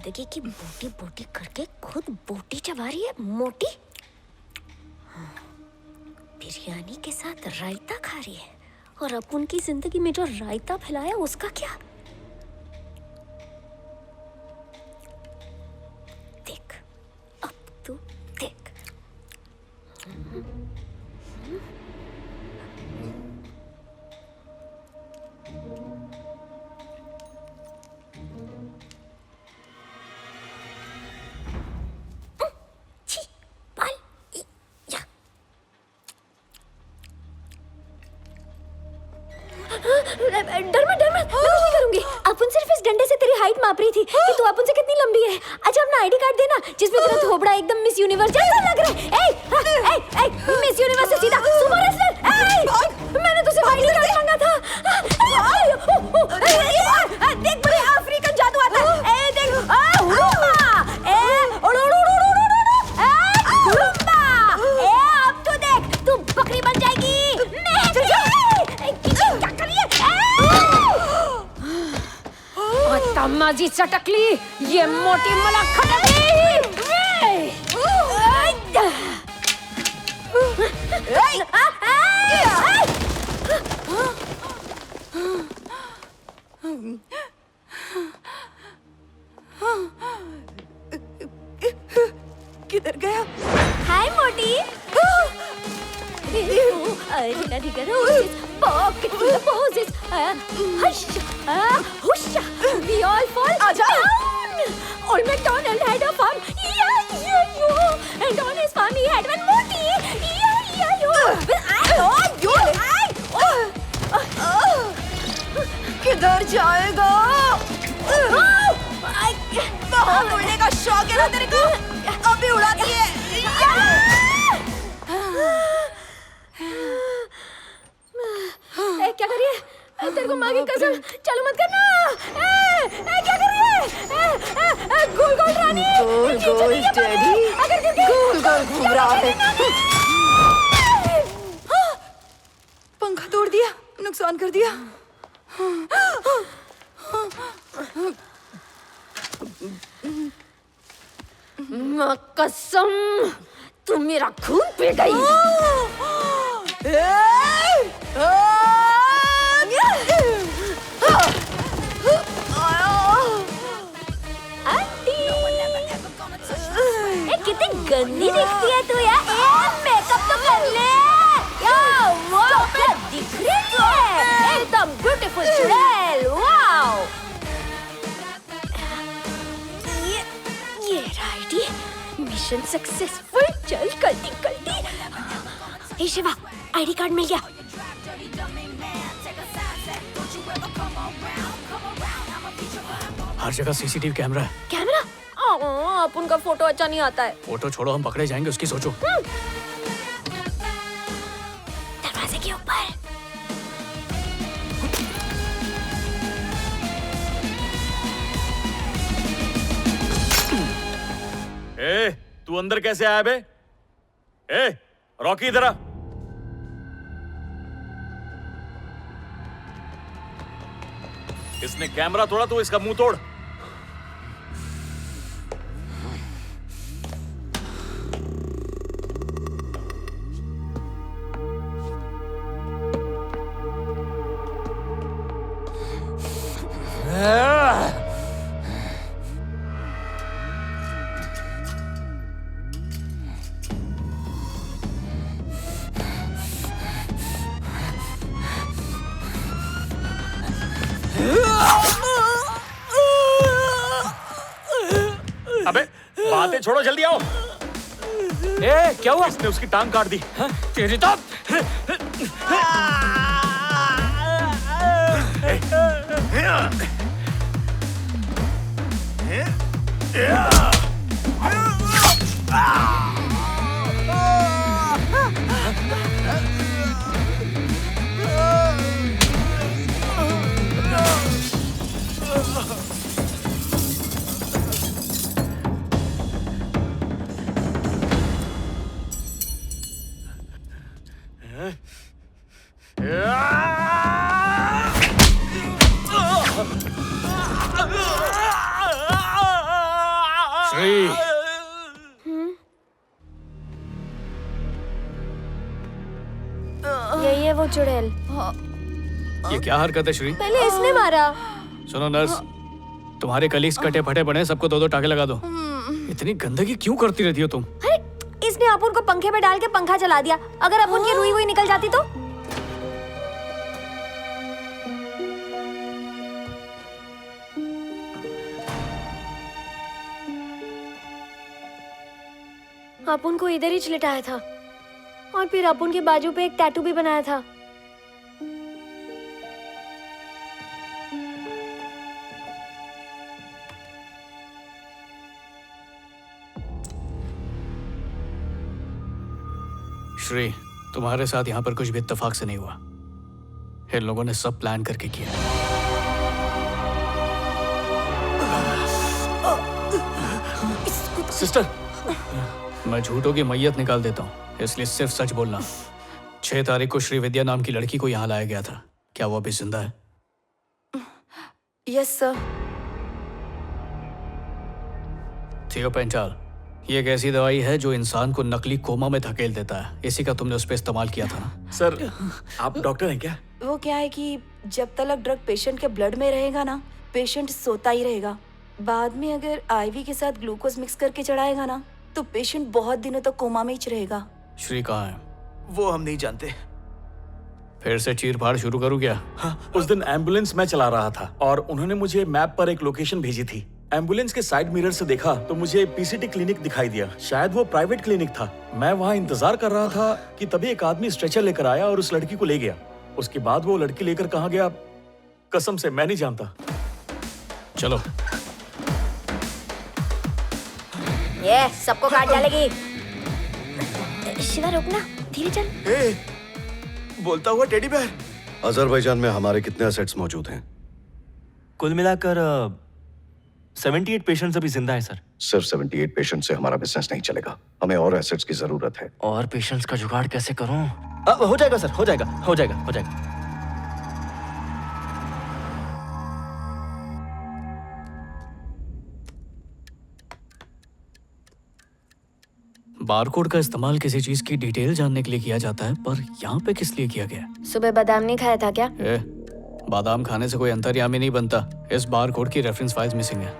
जिंदगी की बोटी बोटी करके खुद बोटी चबा रही है मोटी। बिरयानी के साथ रायता खा रही है और अपन की जिंदगी में जो रायता फैलाया उसका क्या? देख अब तू देख। डर मत मैं कुछ नहीं करूंगी। अपन सिर्फ इस डंडे से तेरी हाइट माप रही थी कि तू अपन से कितनी लंबी है। अच्छा अपना आईडी कार्ड देना जिसमें तेरा थोबड़ा एकदम मिस यूनिवर्स जैसा लग रहा है। ए मिस यूनिवर्स से सीधा सुपर रेसलर। मैंने तुझसे आईडी कार्ड मांगा था। देख बड़े अफ्रीकन जादू आता है। ए देख अब तो देख तू बकरी बन जाएगी। तमाजी चटकली ये मोटी मला खटकली। किधर गया? हाय मोटी। We all fall down. Old MacDonald had a farm. And on his farm he had one Moti. किधर जाएगा? बहुत उड़ने का शौक है ना तेरे को? अभी उड़ाती है। क्या कर रही है? तेरे को माँ की कसम चालू मत करना। क्या कर रही है? गोल गोल रानी। गोल गोल डैडी। गोल गोल घूम रहा है। पंखा तोड़ दिया, नुकसान कर दिया। माँ कसम तू मेरा खून पी गई। कितनी गंदी दिखती है तू यार। मेकअप तो कर ले। क्या दिख रही है एकदम ब्यूटीफुल चुड़ैल। वाओ ये राइडी मिशन सक्सेसफुल। चल कल्टी। शिवा आईडी कार्ड मिल गया। हर जगह सीसीटीवी कैमरा है। कैमरा? अपन का फोटो अच्छा नहीं आता है। फोटो छोड़ो हम पकड़े जाएंगे उसकी सोचो। दरवाजे के ऊपर। तू अंदर कैसे आया बे? रॉकी इधर आ। इसने कैमरा तोड़ा तो इसका मुंह तोड़। अबे बातें छोड़ो जल्दी आओ। क्या हुआ? इसने उसकी टांग काट दी। तेरी तो श्री यही है वो चुड़ैल। ये क्या हरकत है श्री? पहले इसने मारा। सुनो नर्स, तुम्हारे कलीग्स कटे फटे बने, सबको 2-2 टाके लगा दो। इतनी गंदगी क्यों करती रहती हो तुम? अरे इसने अपुन को पंखे में डाल के पंखा चला दिया। अगर अपुन की रुई हुई निकल जाती तो? अपुन को इधर ही चिलटाया था और फिर अपुन के बाजू पे एक टैटू भी बनाया था। श्री, तुम्हारे साथ यहाँ पर कुछ भी इत्तेफाक से नहीं हुआ। इन लोगों ने सब प्लान करके किया। सिस्टर, मैं झूठों की मैयत निकाल देता हूँ, इसलिए सिर्फ सच बोलना। 6 तारीख को श्री विद्या नाम की लड़की को यहाँ लाया गया था। क्या वो अभी जिंदा है? Yes sir. थियोपेंटाल, ये एक ऐसी दवाई है जो इंसान को नकली कोमा में धकेल देता है। इसी का तुमने उस पर इस्तेमाल किया था ना? सर आप डॉक्टर हैं क्या? वो क्या है कि जब तक ड्रग पेशेंट के ब्लड में रहेगा ना, पेशेंट सोता ही रहेगा। बाद में अगर आईवी के साथ ग्लूकोज मिक्स करके चढ़ाएगा ना, तो पेशेंट बहुत दिनों तक कोमा में ही रहेगा। श्री कहाँ है? वो हम नहीं जानते। फिर से चीर फाड़ शुरू करूँ क्या? हाँ, उस दिन एम्बुलेंस में चला रहा था और उन्होंने मुझे मैप पर एक लोकेशन भेजी थी। एम्बुलेंस के साइड मिरर से देखा तो मुझे पीसीटी क्लिनिक दिखाई दिया। शायद वो प्राइवेट क्लिनिक था। मैं वहाँ इंतजार कर रहा था कि तभी एक आदमी स्ट्रेचर लेकर आया और उस लड़की को ले गया। उसके बाद वो लड़की लेकर कहाँ गया, कसम से मैं नहीं जानता। चलो। ये सबको काट डालेगी। शिवा रुकना, धीरे चल। बोलता हुआ टेडी बेयर। अजरबैजान में हमारे कितने एसेट्स मौजूद हैं? कुल मिलाकर 78 पेशेंट्स अभी जिंदा है सर। सिर्फ 78 पेशेंट से हमारा बिजनेस नहीं चलेगा। हमें और एसेट्स की जरूरत है। और पेशेंट्स का जुगाड़ कैसे करूं? हो जाएगा सर, हो जाएगा, हो जाएगा, हो जाएगा। बारकोड का इस्तेमाल किसी चीज की डिटेल जानने के लिए किया जाता है, पर यहाँ पे किस लिए किया गया? सुबह बादाम नहीं खाया था क्या? बादाम खाने से कोई अंतर्यामी नहीं बनता। इस बारकोड की रेफरेंस फाइल्स मिसिंग है।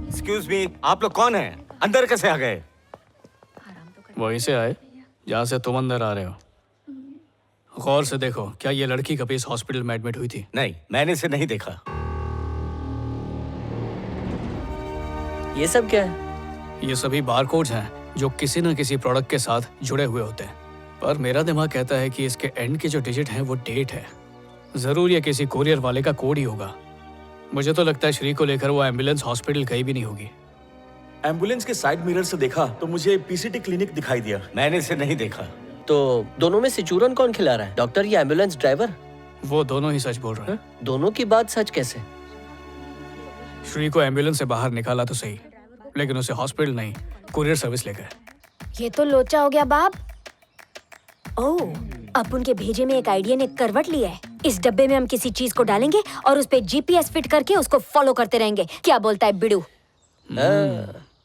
एक्सक्यूज मी, आप लोग कौन हैं? अंदर कैसे आ गए? वहीं से आए जहाँ से तुम अंदर आ रहे हो। गौर से देखो, क्या ये लड़की कभी इस हॉस्पिटल में एडमिट हुई थी? नहीं, मैंने इसे नहीं देखा। ये सब क्या है? ये सभी बारकोड्स हैं जो किसी न किसी प्रोडक्ट के साथ जुड़े हुए होते हैं, पर मेरा दिमाग कहता है कि इसके एंड के जो डिजिट हैं वो डेट है। जरूर ये किसी कोरियर वाले का कोड ही होगा। मुझे तो लगता है श्री को लेकर वो एम्बुलेंस हॉस्पिटल कहीं भी नहीं होगी। एम्बुलेंस के साइड मिरर से देखा तो मुझे पीसीटी क्लिनिक दिखाई दिया। मैंने इसे नहीं देखा। तो दोनों में से चूरन कौन खिला रहा है, डॉक्टर या एम्बुलेंस ड्राइवर? वो दोनों ही सच बोल रहे हैं। दोनों की बात सच कैसे? श्री को एम्बुलेंस से बाहर निकाला तो सही, लेकिन उसे हॉस्पिटल नहीं, कुरियर सर्विस ले गए। ये तो लोचा हो गया बाप। ओह, अब उनके भेजे में एक आइडिया ने करवट लिया है। इस डब्बे में हम किसी चीज को डालेंगे और उस पे जीपीएस फिट करके उसको फॉलो करते रहेंगे। क्या बोलता है बिडू?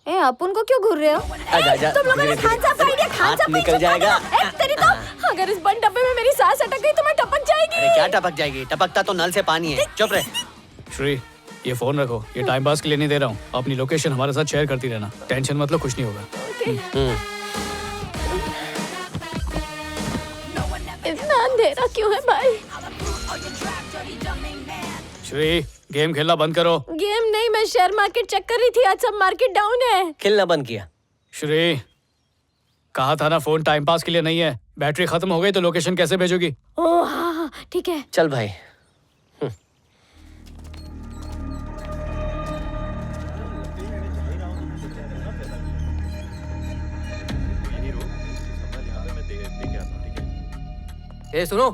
ए, अपन को क्यों घूर रहे हो? आजा, तुम लोगों ने खान साहब का आइडिया खान साहब निकल जाएगा। तेरी तो अगर इस बंद डब्बे में मेरी सांस अटक गई तो मैं टपक जाएगी। अरे क्या टपक जाएगी? टपकता तो नल से पानी है। चुप रहे। श्री, ये फोन रखो। ये टाइम पास के लिए नहीं दे रहा हूँ। अपनी लोकेशन हमारे साथ शेयर करती रहना। टेंशन मतलब कुछ नहीं होगा। इतना अंधेरा क्यों है भाई? श्री, गेम खेलना बंद करो। गेम नहीं, मैं शेयर मार्केट चेक कर रही थी। आज सब मार्केट डाउन है। खेलना बंद किया। श्री, कहा था ना फोन टाइम पास के लिए नहीं है। बैटरी खत्म हो गई तो लोकेशन कैसे भेजोगी? ओह हाँ, ठीक है। चल भाई। सुनो,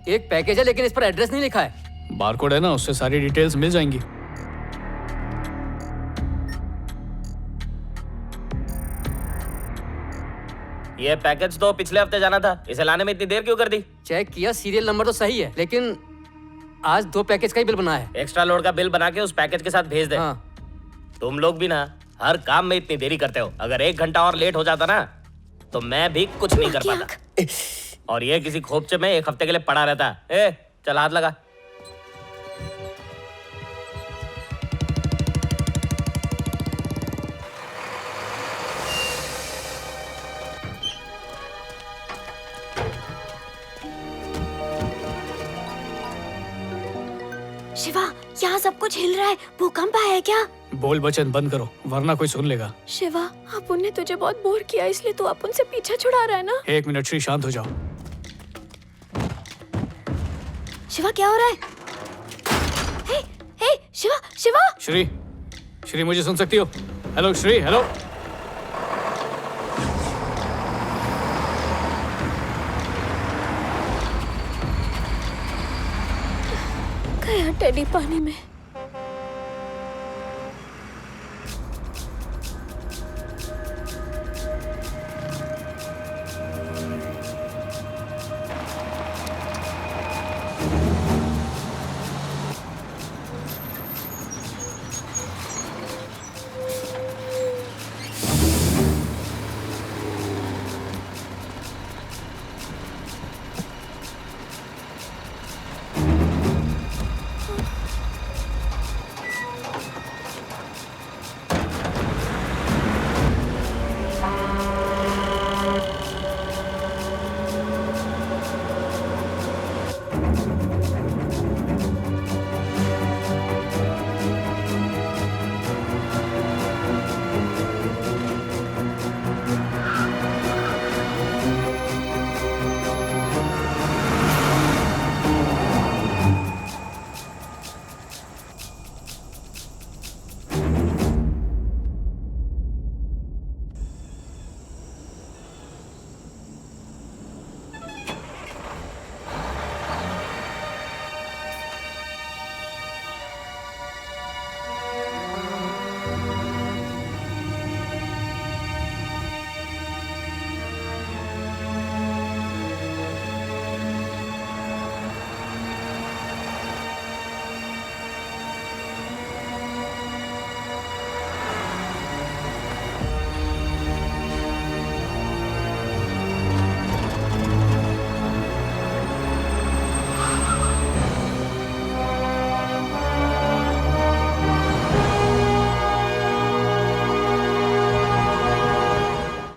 एक पैकेज है लेकिन इस पर एड्रेस नहीं लिखा है। बारकोड है ना, उससे सारी डिटेल्स मिल जाएंगी। ये पैकेज तो पिछले हफ्ते जाना था, इसे लाने में इतनी देर क्यों कर दी? चेक किया, सीरियल नंबर तो सही है, लेकिन आज 2 पैकेज का ही बिल बना है। एक्स्ट्रा लोड का बिल बना के उस पैकेज के साथ भेज दे। हाँ। तुम लोग भी ना हर काम में इतनी देरी करते हो। अगर 1 घंटा और लेट हो जाता ना तो मैं भी कुछ नहीं कर पाता। और ये किसी खोपचे में 1 हफ्ते के लिए पड़ा रहता। ए चल हाथ लगा। शिवा, यहाँ सब कुछ हिल रहा है। भूकंप आया है क्या? बोल बचन बंद करो वरना कोई सुन लेगा। शिवा, अपुन ने तुझे बहुत बोर किया, इसलिए तू अपुन से पीछा छुड़ा रहा है ना? 1 मिनट श्री, शांत हो जाओ। शिवा, क्या हो रहा है? हे, हे, शिवा, शिवा! श्री, श्री मुझे सुन सकती हो? Hello Shri, hello. गया टेडी पानी में।